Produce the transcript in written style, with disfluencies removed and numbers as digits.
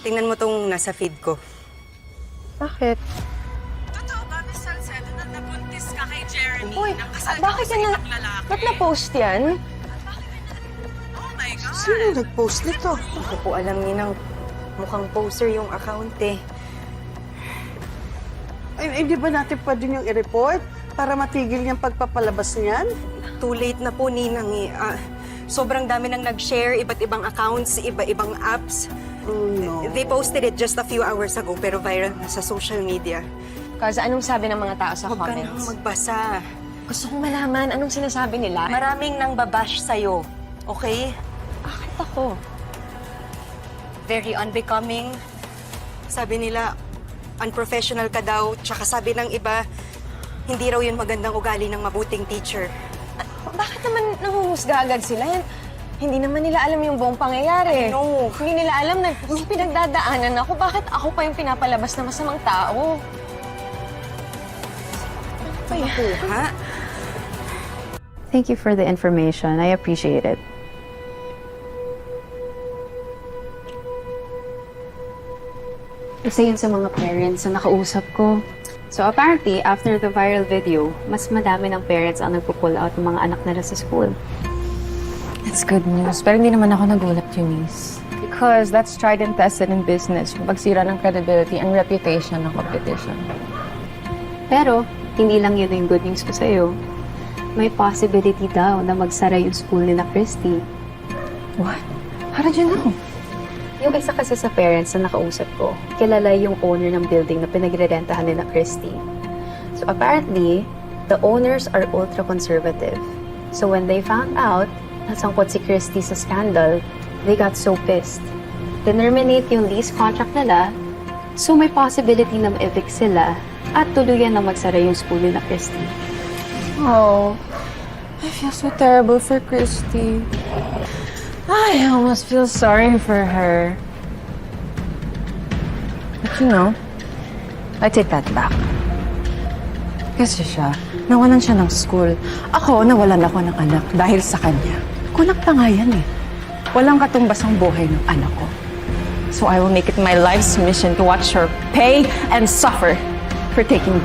tingnan mo tong nasa feed ko. Bakit? Totoo ba, Miss Salcedo, na nabuntis ka kay Jeremy? Uy, Nang kasal bakit ka ka sa na... ibang lalaki? Ba't na-post yan? Oh my God! Sino nag-post nito? Hindi ko alam Ninang, mukhang poser yung account eh. Ay, di ba natin pwede niyong i-report para matigil niyang pagpapalabas niyan? Too late na po Ninang eh. Sobrang dami nang nag-share, iba't ibang accounts, iba-ibang apps. Oh, no. They posted it just a few hours ago pero viral na sa social media. Cause anong sabi ng mga tao sa Huwag ka nang comments? magbasa. Gusto kong malaman anong sinasabi nila. Maraming nang babash sa'yo, okay? Bakit ako? Very unbecoming. Sabi nila, unprofessional ka daw. Tsaka sabi ng iba, hindi raw yun magandang ugali ng mabuting teacher. Bakit naman nanguhusga agad sila? Hindi naman nila alam yung buong pangyayari. I know. Hindi nila alam na may pinagdadaanan ako. Bakit ako pa yung pinapalabas na masamang tao? Nakuha? Thank you for the information. I appreciate it. Isa yun sa mga parents na nakausap ko. So apparently, after the viral video, mas madami ng parents ang nagpo-pull out ng mga anak nila sa school. That's good news. Pero hindi naman ako nagulat, Eunice. Because that's tried and tested in business. Yung pagsira ng credibility and reputation ng competition. Pero, hindi lang yun yung good news ko sa'yo. May possibility daw na magsara yung school ni na Christy. What? How did you know? Yung isa kasi sa parents na nakausap ko, kilala yung owner ng building na pinagre-rentahan ni na Christy. So apparently, the owners are ultra-conservative. So when they found out na sangkot si Christy sa scandal, they got so pissed. Terminate yung lease contract nila, so may possibility na ma-evict sila at tuluyan na magsara yung school ni na Christy. Oh, I feel so terrible for Christy. I almost feel sorry for her. But you know, I take that back. Kasi siya, nawalan siya ng school. Ako, nawalan ako ng anak dahil sa kanya. Kunak pa nga yan eh. Walang katumbas ang buhay ng anak ko. So I will make it my life's mission to watch her pay and suffer for taking